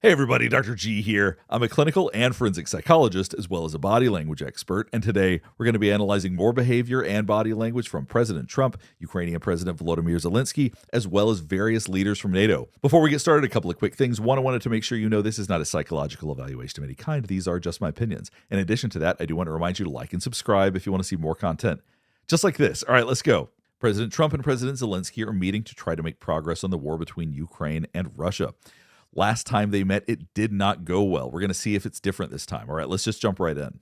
Hey everybody, Dr. G here. I'm a clinical and forensic psychologist as well as a body language expert, and today we're going to be analyzing more behavior and body language from President Trump, Ukrainian President Volodymyr Zelensky, as well as various leaders from NATO. Before we get started, a couple of quick things. One, I wanted to make sure you know this is not a psychological evaluation of any kind. These are just my opinions. In addition to that, I do want to remind you to like and subscribe if you want to see more content. Just like this. All right, let's go. President Trump and President Zelensky are meeting to try to make progress on the war between Ukraine and Russia. Last time they met, it did not go well. We're going to see if it's different this time. All right, let's just jump right in.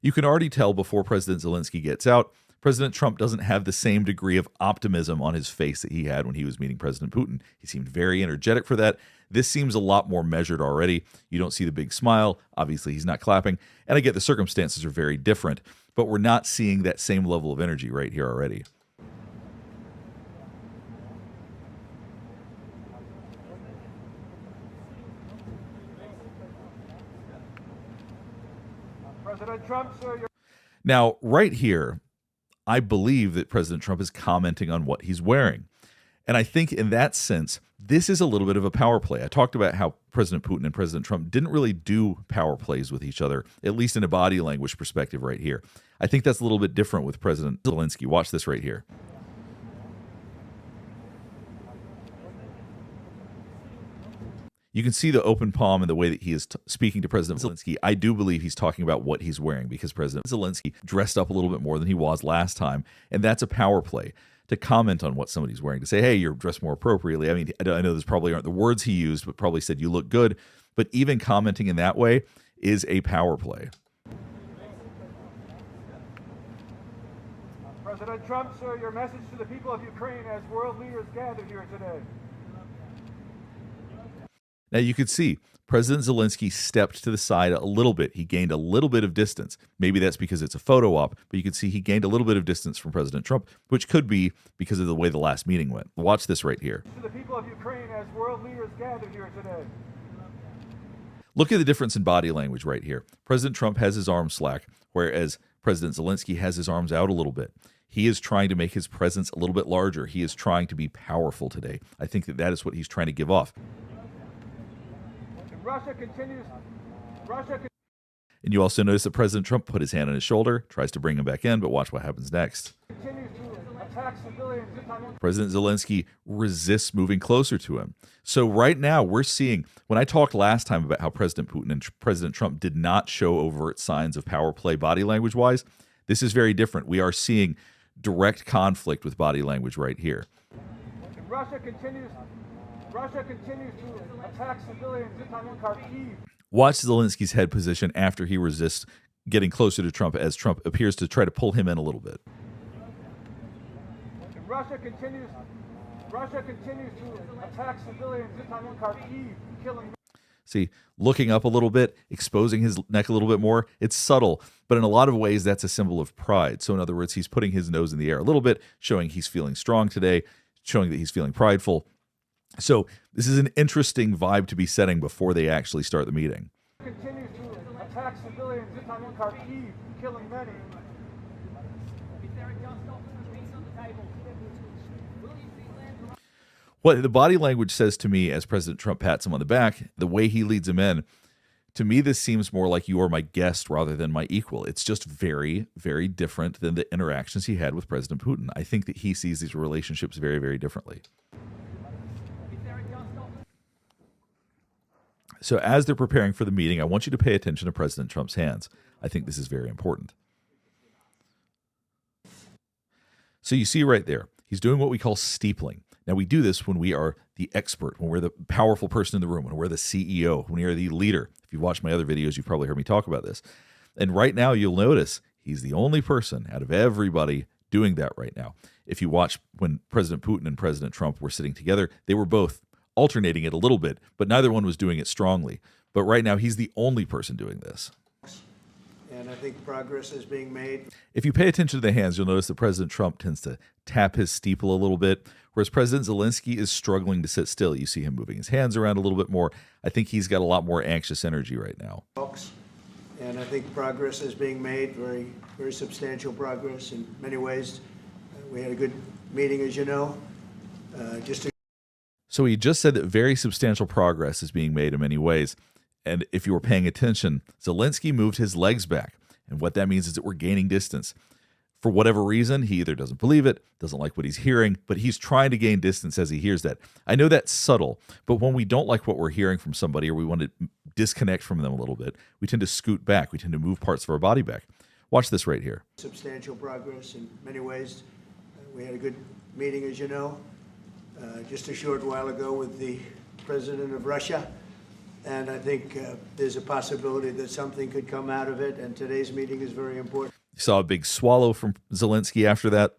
You can already tell before President Zelensky gets out, President Trump doesn't have the same degree of optimism on his face that he had when he was meeting President Putin. He seemed very energetic for that. This seems a lot more measured already. You don't see the big smile. Obviously, he's not clapping. And I get the circumstances are very different, but we're not seeing that same level of energy right here already. President Trump, sir, Now, right here, I believe that President Trump is commenting on what he's wearing. And I think in that sense, this is a little bit of a power play. I talked about how President Putin and President Trump didn't really do power plays with each other, at least in a body language perspective right here. I think that's a little bit different with President Zelensky. Watch this right here. You can see the open palm and the way that he is speaking to President Zelensky. I do believe he's talking about what he's wearing because President Zelensky dressed up a little bit more than he was last time, and that's a power play to comment on what somebody's wearing, to say, hey, you're dressed more appropriately. I mean, I know those probably aren't the words he used, but probably said you look good. But even commenting in that way is a power play. President Trump, sir, your message to the people of Ukraine as world leaders gather here today. Now you could see President Zelensky stepped to the side a little bit. He gained a little bit of distance. Maybe that's because it's a photo op, but you can see he gained a little bit of distance from President Trump, which could be because of the way the last meeting went. Watch this right here. To the people of Ukraine as world leaders gather here today. Look at the difference in body language right here. President Trump has his arms slack, whereas President Zelensky has his arms out a little bit. He is trying to make his presence a little bit larger. He is trying to be powerful today. I think that is what he's trying to give off. Russia continues. And you also notice that President Trump put his hand on his shoulder, tries to bring him back in, but watch what happens next. Continues to attack civilians. President Zelensky resists moving closer to him. So right now we're seeing, when I talked last time about how President Putin and President Trump did not show overt signs of power play body language wise, this is very different. We are seeing direct conflict with body language right here. Russia continues to attack civilians in Kharkiv. Watch Zelensky's head position after he resists getting closer to Trump as Trump appears to try to pull him in a little bit. Russia continues to attack civilians in Kharkiv, killing. See, looking up a little bit, exposing his neck a little bit more, it's subtle, but in a lot of ways that's a symbol of pride. So in other words, he's putting his nose in the air a little bit, showing he's feeling strong today, showing that he's feeling prideful. So this is an interesting vibe to be setting before they actually start the meeting. Continues to attack civilians in Kharkiv, killing many. What the body language says to me as President Trump pats him on the back, the way he leads him in, to me this seems more like you are my guest rather than my equal. It's just very, very different than the interactions he had with President Putin. I think that he sees these relationships very, very differently. So as they're preparing for the meeting, I want you to pay attention to President Trump's hands. I think this is very important. So you see right there, he's doing what we call steepling. Now we do this when we are the expert, when we're the powerful person in the room, when we're the CEO, when we are the leader. If you've watched my other videos, you've probably heard me talk about this. And right now you'll notice he's the only person out of everybody doing that right now. If you watch when President Putin and President Trump were sitting together, they were both alternating it a little bit, but neither one was doing it strongly. But right now, he's the only person doing this. And I think progress is being made. If you pay attention to the hands, you'll notice that President Trump tends to tap his steeple a little bit, whereas President Zelensky is struggling to sit still. You see him moving his hands around a little bit more. I think he's got a lot more anxious energy right now. And I think progress is being made, very, very substantial progress in many ways. We had a good meeting, as you know. So he just said that very substantial progress is being made in many ways. And if you were paying attention, Zelensky moved his legs back. And what that means is that we're gaining distance. For whatever reason, he either doesn't believe it, doesn't like what he's hearing, but he's trying to gain distance as he hears that. I know that's subtle, but when we don't like what we're hearing from somebody or we want to disconnect from them a little bit, we tend to scoot back. We tend to move parts of our body back. Watch this right here. Substantial progress in many ways. We had a good meeting, as you know, just a short while ago with the president of Russia. And I think there's a possibility that something could come out of it. And today's meeting is very important. You saw a big swallow from Zelensky after that.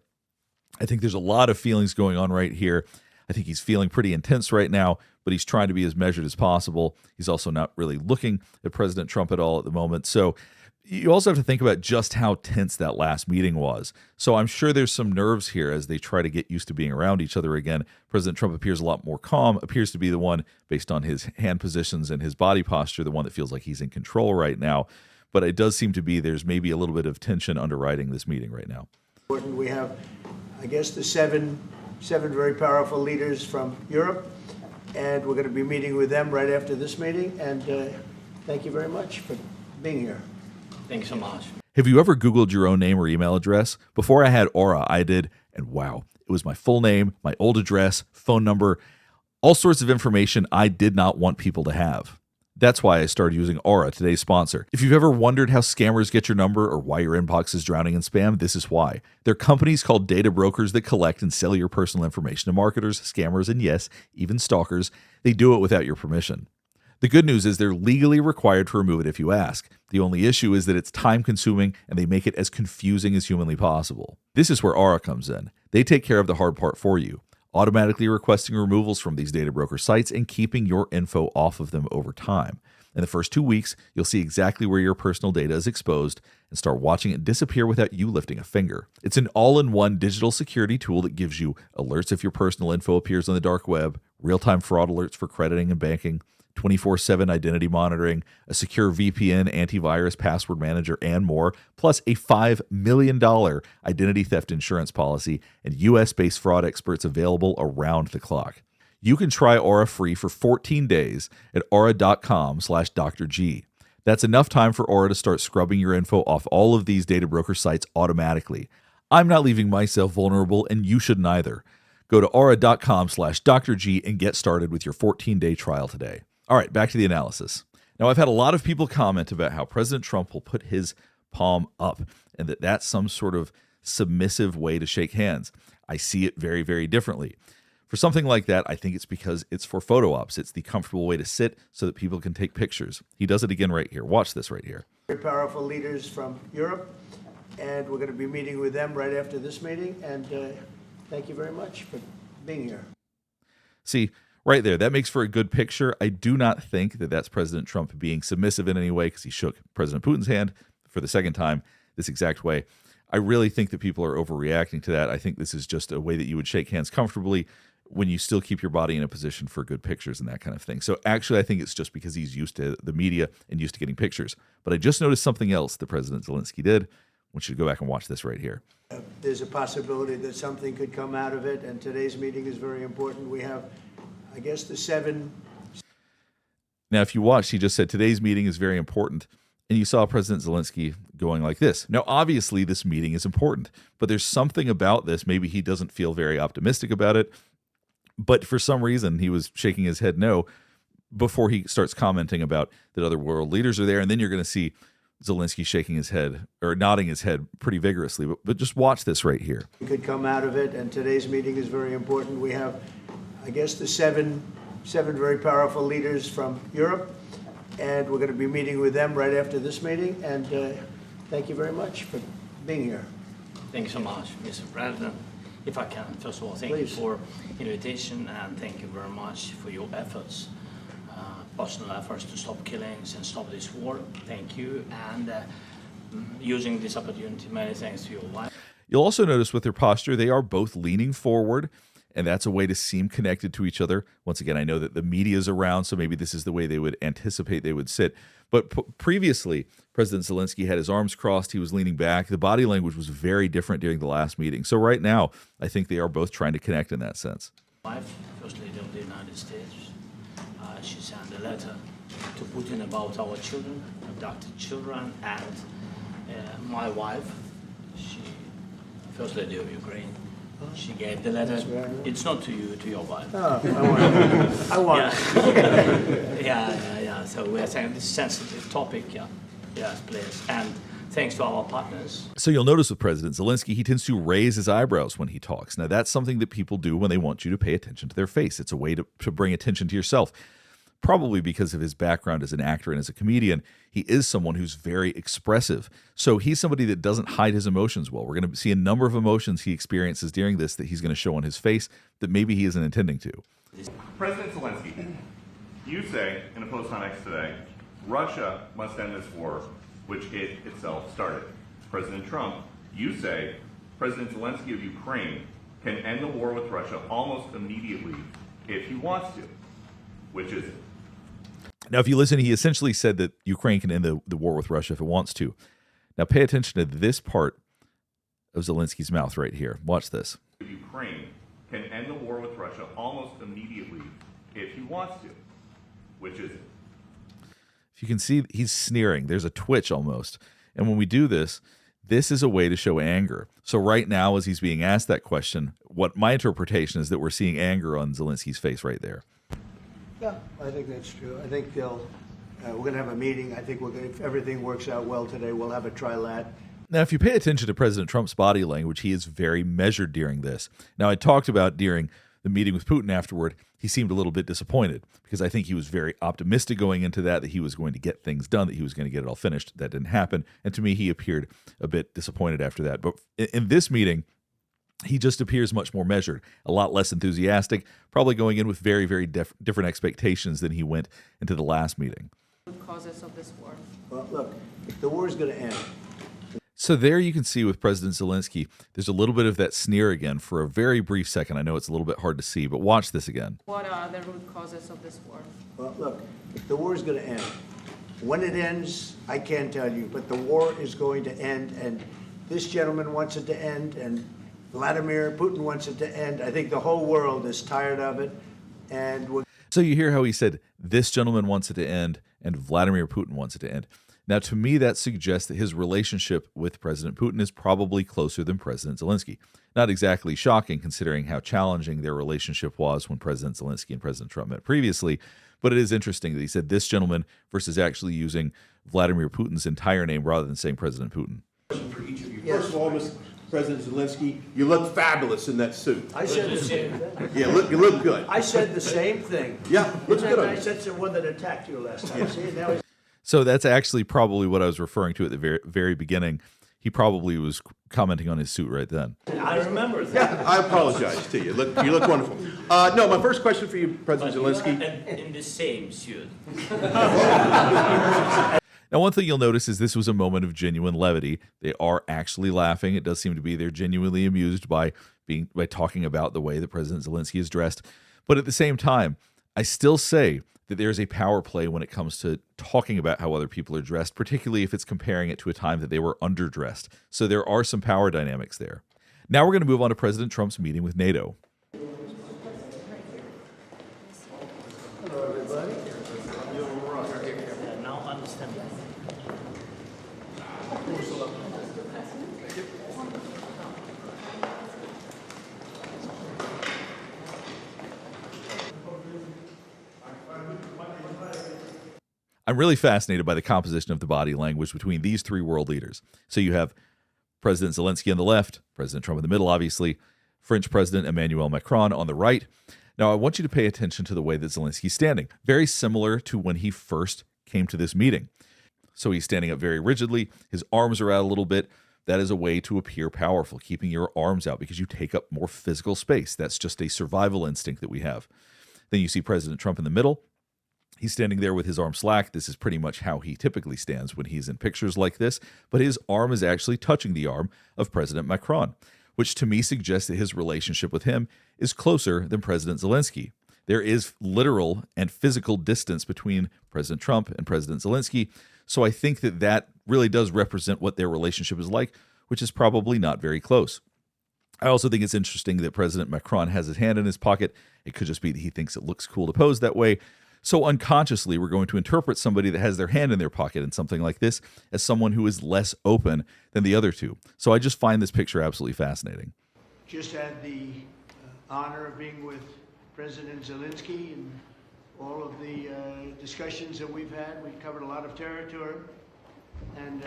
I think there's a lot of feelings going on right here. I think he's feeling pretty intense right now, but he's trying to be as measured as possible. He's also not really looking at President Trump at all at the moment. So you also have to think about just how tense that last meeting was. So I'm sure there's some nerves here as they try to get used to being around each other again. President Trump appears a lot more calm, appears to be the one, based on his hand positions and his body posture, the one that feels like he's in control right now. But it does seem to be there's maybe a little bit of tension underwriting this meeting right now. We have, I guess, the seven very powerful leaders from Europe, and we're going to be meeting with them right after this meeting. And thank you very much for being here. Thanks so much. Have you ever Googled your own name or email address? Before I had Aura, I did, and wow, it was my full name, my old address, phone number, all sorts of information I did not want people to have. That's why I started using Aura, today's sponsor. If you've ever wondered how scammers get your number or why your inbox is drowning in spam, this is why. They're companies called data brokers that collect and sell your personal information to marketers, scammers, and yes, even stalkers. They do it without your permission. The good news is they're legally required to remove it if you ask. The only issue is that it's time-consuming and they make it as confusing as humanly possible. This is where Aura comes in. They take care of the hard part for you, automatically requesting removals from these data broker sites and keeping your info off of them over time. In the first 2 weeks, you'll see exactly where your personal data is exposed and start watching it disappear without you lifting a finger. It's an all-in-one digital security tool that gives you alerts if your personal info appears on the dark web, real-time fraud alerts for crediting and banking, 24/7 identity monitoring, a secure VPN, antivirus, password manager, and more, plus a $5 million identity theft insurance policy and US-based fraud experts available around the clock. You can try Aura free for 14 days at aura.com/Dr. G. That's enough time for Aura to start scrubbing your info off all of these data broker sites automatically. I'm not leaving myself vulnerable, and you shouldn't either. Go to aura.com/Dr. G and get started with your 14-day trial today. All right, back to the analysis. Now, I've had a lot of people comment about how President Trump will put his palm up and that that's some sort of submissive way to shake hands. I see it very, very differently. For something like that, I think it's because it's for photo ops. It's the comfortable way to sit so that people can take pictures. He does it again right here. Watch this right here. Very powerful leaders from Europe, and we're going to be meeting with them right after this meeting. And thank you very much for being here. See, right there, that makes for a good picture. I do not think that that's President Trump being submissive in any way because he shook President Putin's hand for the second time this exact way. I really think that people are overreacting to that. I think this is just a way that you would shake hands comfortably when you still keep your body in a position for good pictures and that kind of thing. So actually, I think it's just because he's used to the media and used to getting pictures. But I just noticed something else that President Zelensky did. I want you to go back and watch this right here. There's a possibility that something could come out of it, and today's meeting is very important. We have, I guess, the seven. Now, if you watched, he just said today's meeting is very important. And you saw President Zelensky going like this. Now, obviously, this meeting is important, but there's something about this. Maybe he doesn't feel very optimistic about it. But for some reason, he was shaking his head no before he starts commenting about that other world leaders are there. And then you're going to see Zelensky shaking his head or nodding his head pretty vigorously. But just watch this right here. Could come out of it, and today's meeting is very important. We have, I guess, the seven very powerful leaders from Europe, and we're going to be meeting with them right after this meeting. And thank you very much for being here. Thank you so much, Mr. President. If I can, first of all, thank Please. you for invitation, and thank you very much for your efforts, personal efforts to stop killings and stop this war. Thank you, and using this opportunity, many thanks to your wife. You'll also notice with their posture, they are both leaning forward and that's a way to seem connected to each other. Once again, I know that the media is around, so maybe this is the way they would anticipate they would sit. But previously, President Zelensky had his arms crossed. He was leaning back. The body language was very different during the last meeting. So right now, I think they are both trying to connect in that sense. Wife, First Lady of the United States, she sent a letter to Putin about our children, adopted children, and my wife, she, First Lady of Ukraine, she gave the letter. It's not to you, to your wife. Oh, I want it. Yeah. So we are saying this sensitive topic, yes, please. And thanks to our partners. So you'll notice with President Zelensky, he tends to raise his eyebrows when he talks. Now, that's something that people do when they want you to pay attention to their face. It's a way to bring attention to yourself. Probably because of his background as an actor and as a comedian, he is someone who's very expressive. So he's somebody that doesn't hide his emotions well. We're going to see a number of emotions he experiences during this that he's going to show on his face that maybe he isn't intending to. President Zelensky, you say in a post on X today, Russia must end this war, which it itself started. President Trump, you say President Zelensky of Ukraine can end the war with Russia almost immediately if he wants to. Which is it? Now, if you listen, he essentially said that Ukraine can end the war with Russia if it wants to. Now, pay attention to this part of Zelensky's mouth right here. Watch this. Ukraine can end the war with Russia almost immediately if he wants to. Which is it? If you can see, he's sneering. There's a twitch almost. And when we do this, this is a way to show anger. So right now, as he's being asked that question, what my interpretation is that we're seeing anger on Zelensky's face right there. Yeah, I think that's true. I think we're going to have a meeting. I think if everything works out well today, we'll have a trilat. Now, if you pay attention to President Trump's body language, he is very measured during this. Now, I talked about during the meeting with Putin afterward, he seemed a little bit disappointed because I think he was very optimistic going into that he was going to get things done, that he was going to get it all finished. That didn't happen. And to me, he appeared a bit disappointed after that. But in this meeting, he just appears much more measured, a lot less enthusiastic, probably going in with very, very different expectations than he went into the last meeting. Causes of this war. Well, look, the war is going to end. So there you can see with President Zelensky, there's a little bit of that sneer again for a very brief second. I know it's a little bit hard to see, but watch this again. What are the root causes of this war? Well, look, the war is going to end. When it ends, I can't tell you, but the war is going to end, and this gentleman wants it to end, and Vladimir Putin wants it to end. I think the whole world is tired of it. So you hear how he said, this gentleman wants it to end, and Vladimir Putin wants it to end. Now, to me, that suggests that his relationship with President Putin is probably closer than President Zelensky. Not exactly shocking, considering how challenging their relationship was when President Zelensky and President Trump met previously. But it is interesting that he said this gentleman versus actually using Vladimir Putin's entire name rather than saying President Putin. For each of you. First of all, Mr. President Zelensky, you look fabulous in that suit. I said the same thing. Yeah, you look good. I said the same thing. Yeah, looks good on I you. said the one that attacked you last time. See, now he's So that's actually probably what I was referring to at the very, very beginning. He probably was commenting on his suit right then. I remember that. Yeah, I apologize to you. You look wonderful. No, my first question for you, President Zelensky. In the same suit. Now, one thing you'll notice is this was a moment of genuine levity. They are actually laughing. It does seem to be they're genuinely amused by talking about the way that President Zelensky is dressed. But at the same time, I still say that there's a power play when it comes to talking about how other people are dressed, particularly if it's comparing it to a time that they were underdressed. So there are some power dynamics there. Now we're going to move on to President Trump's meeting with NATO. Now understand. I'm really fascinated by the composition of the body language between these three world leaders. So you have President Zelensky on the left, President Trump in the middle, obviously, French President Emmanuel Macron on the right. Now, I want you to pay attention to the way that Zelensky's standing, very similar to when he first came to this meeting. So he's standing up very rigidly. His arms are out a little bit. That is a way to appear powerful, keeping your arms out because you take up more physical space. That's just a survival instinct that we have. Then you see President Trump in the middle. He's standing there with his arm slack. This is pretty much how he typically stands when he's in pictures like this, but his arm is actually touching the arm of President Macron. which to me suggests that his relationship with him is closer than President Zelensky. There is literal and physical distance between President Trump and President Zelensky, so I think that that really does represent what their relationship is like, which is probably not very close. I also think it's interesting that President Macron has his hand in his pocket. It could just be that he thinks it looks cool to pose that way. So unconsciously, we're going to interpret somebody that has their hand in their pocket in something like this as someone who is less open than the other two. So I just find this picture absolutely fascinating. Just had the honor of being with President Zelensky and all of the discussions that we've had. We covered a lot of territory, and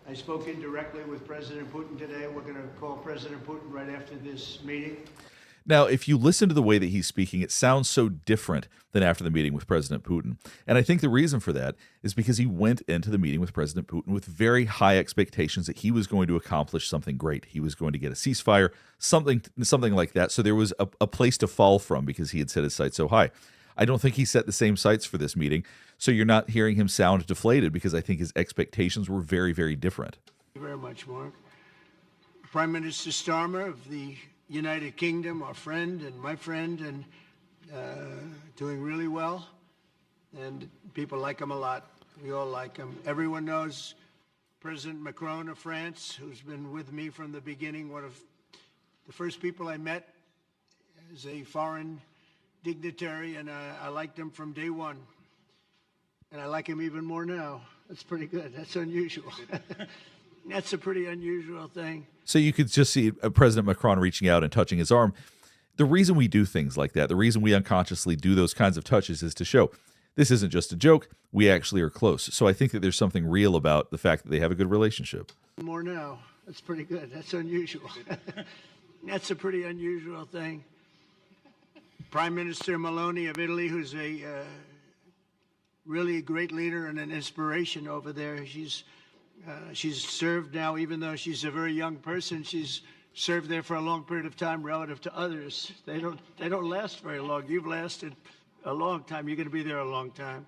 I spoke indirectly with President Putin today. We're going to call President Putin right after this meeting. Now, if you listen to the way that he's speaking, it sounds so different than after the meeting with President Putin. And I think the reason for that is because he went into the meeting with President Putin with very high expectations that he was going to accomplish something great. He was going to get a ceasefire, something like that. So there was a place to fall from because he had set his sights so high. I don't think he set the same sights for this meeting. So you're not hearing him sound deflated because I think his expectations were very, very different. Thank you very much, Mark. Prime Minister Starmer of the United Kingdom, our friend and my friend, and doing really well. And people like him a lot. We all like him. Everyone knows President Macron of France, who's been with me from the beginning. One of the first people I met as a foreign dignitary, and I liked him from day one. And I like him even more now. That's pretty good. That's unusual. That's a pretty unusual thing. So you could just see President Macron reaching out and touching his arm. The reason we do things like that, the reason we unconsciously do those kinds of touches is to show this isn't just a joke. We actually are close. So I think that there's something real about the fact that they have a good relationship. More now. That's pretty good. That's unusual. That's a pretty unusual thing. Prime Minister Meloni of Italy, who's a really a great leader and an inspiration over there. She's served now, even though she's a very young person, she's served there for a long period of time relative to others. They don't last very long. You've lasted a long time. You're going to be there a long time.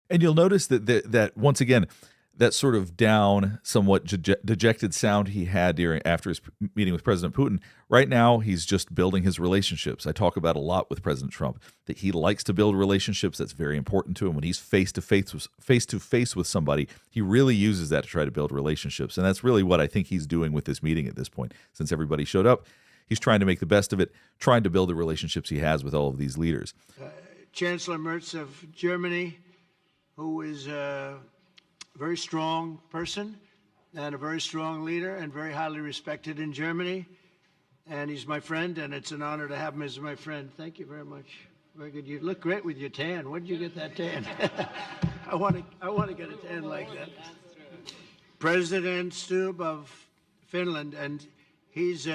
And you'll notice that once again, that sort of down, somewhat dejected sound he had after his meeting with President Putin. Right now, he's just building his relationships. I talk about a lot with President Trump that he likes to build relationships. That's very important to him. When he's face to face with somebody, he really uses that to try to build relationships. And that's really what I think he's doing with this meeting at this point. Since everybody showed up, he's trying to make the best of it, trying to build the relationships he has with all of these leaders. Chancellor Merz of Germany, who is very strong person and a very strong leader and very highly respected in Germany. And he's my friend, and it's an honor to have him as my friend. Thank you very much. Very good. You look great with your tan. Where did you get that tan? I want to get a tan like that. President Stubb of Finland, and he's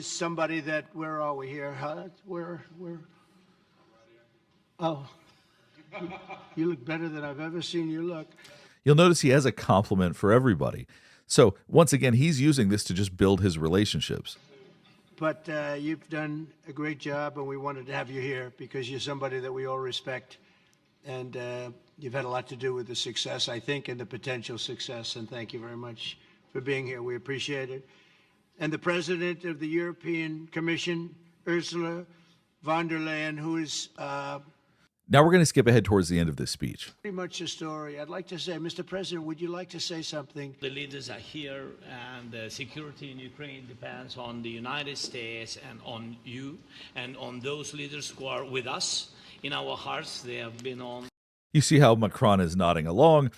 somebody that, where are we here? Where? Oh. You look better than I've ever seen you look. You'll notice he has a compliment for everybody. So once again, he's using this to just build his relationships. But you've done a great job, and we wanted to have you here because you're somebody that we all respect. And you've had a lot to do with the success, I think, and the potential success. And thank you very much for being here. We appreciate it. And the President of the European Commission, Ursula von der Leyen, who is now we're going to skip ahead towards the end of this speech. pretty much a story. I'd like to say, Mr. President, would you like to say something? The leaders are here, and the security in Ukraine depends on the United States and on you and on those leaders who are with us. In our hearts, they have been on. You see how Macron is nodding along.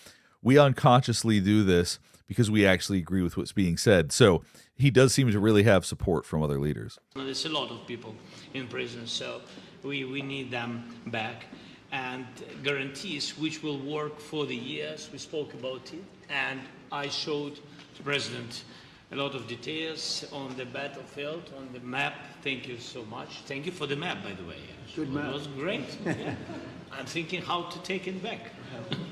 We unconsciously do this because we actually agree with what's being said. So he does seem to really have support from other leaders. There's a lot of people in prison, so we need them back. And guarantees which will work for the years. We spoke about it, and I showed the President a lot of details on the battlefield, on the map. Thank you so much. Thank you for the map, by the way. Good map. It was great. Yeah. I'm thinking how to take it back.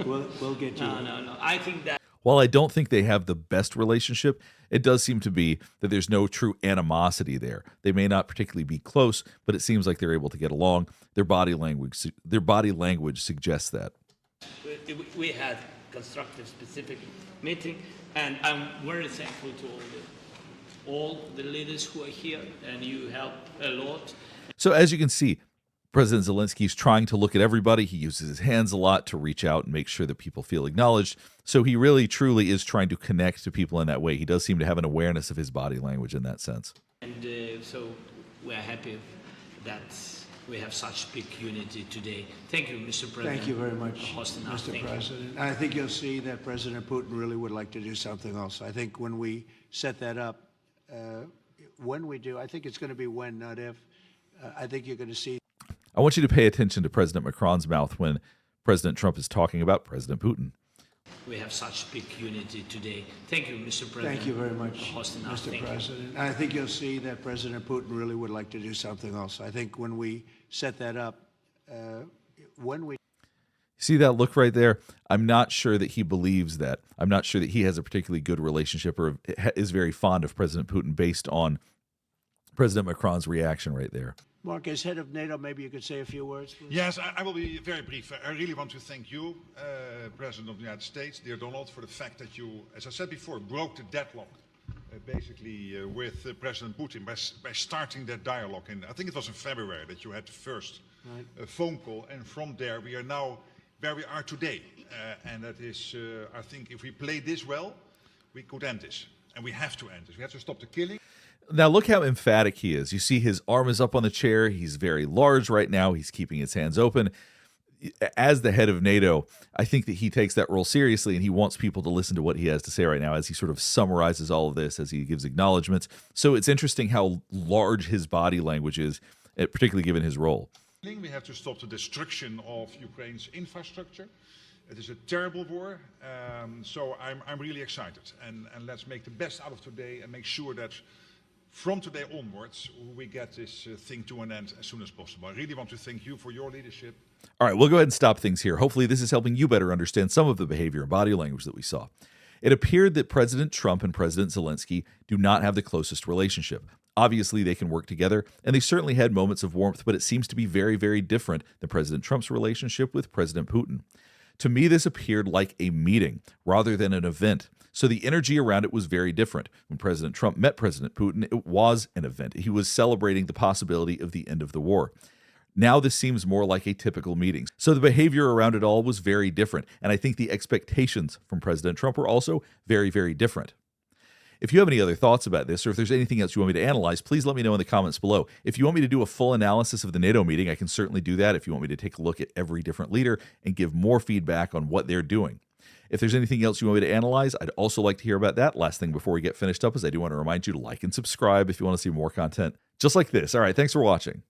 We'll get you. No. I think that. While I don't think they have the best relationship, it does seem to be that there's no true animosity there. They may not particularly be close, but it seems like they're able to get along. Their body language suggests that. We had constructive, specific meeting, and I'm very thankful to all the leaders who are here, and you help a lot. So as you can see, President Zelensky is trying to look at everybody. He uses his hands a lot to reach out and make sure that people feel acknowledged. So he really, truly is trying to connect to people in that way. He does seem to have an awareness of his body language in that sense. And so we're happy that we have such big unity today. Thank you, Mr. President. Thank you very much, for hosting us. Mr. Thank you. President. I think you'll see that President Putin really would like to do something else. I think when we set that up, when we do, I think it's going to be when, not if. I think you're going to see. I want you to pay attention to President Macron's mouth when President Trump is talking about President Putin. We have such big unity today. Thank you, Mr. President. Thank you very much, for hosting us. Mr. Thank you. President. I think you'll see that President Putin really would like to do something else. I think when we set that up, when we See that look right there? I'm not sure that he believes that. I'm not sure that he has a particularly good relationship or is very fond of President Putin based on President Macron's reaction right there. Mark, as head of NATO, maybe you could say a few words, please. Yes, I will be very brief. I really want to thank you, President of the United States, dear Donald, for the fact that you, as I said before, broke the deadlock, basically, with President Putin by starting that dialogue. And I think it was in February that you had the first phone call, and from there we are now where we are today. And that is, I think, if we play this well, we could end this. And we have to end this. We have to stop the killing. Now look how emphatic he is. You see his arm is up on the chair. He's very large right now. He's keeping his hands open. As the head of NATO, I think that he takes that role seriously, and he wants people to listen to what he has to say right now as he sort of summarizes all of this, as he gives acknowledgments. So it's interesting how large his body language is, particularly given his role. We have to stop the destruction of Ukraine's infrastructure. It is a terrible war, so I'm really excited. And let's make the best out of today and make sure that from today onwards, we get this thing to an end as soon as possible. I really want to thank you for your leadership. All right, we'll go ahead and stop things here. Hopefully this is helping you better understand some of the behavior and body language that we saw. It appeared that President Trump and President Zelensky do not have the closest relationship. Obviously, they can work together, and they certainly had moments of warmth, but it seems to be very, very different than President Trump's relationship with President Putin. To me, this appeared like a meeting rather than an event. So the energy around it was very different. When President Trump met President Putin, it was an event. He was celebrating the possibility of the end of the war. Now this seems more like a typical meeting. So the behavior around it all was very different. And I think the expectations from President Trump were also very, very different. If you have any other thoughts about this, or if there's anything else you want me to analyze, please let me know in the comments below. If you want me to do a full analysis of the NATO meeting, I can certainly do that. If you want me to take a look at every different leader and give more feedback on what they're doing. If there's anything else you want me to analyze, I'd also like to hear about that. Last thing before we get finished up is I do want to remind you to like and subscribe if you want to see more content just like this. All right, thanks for watching.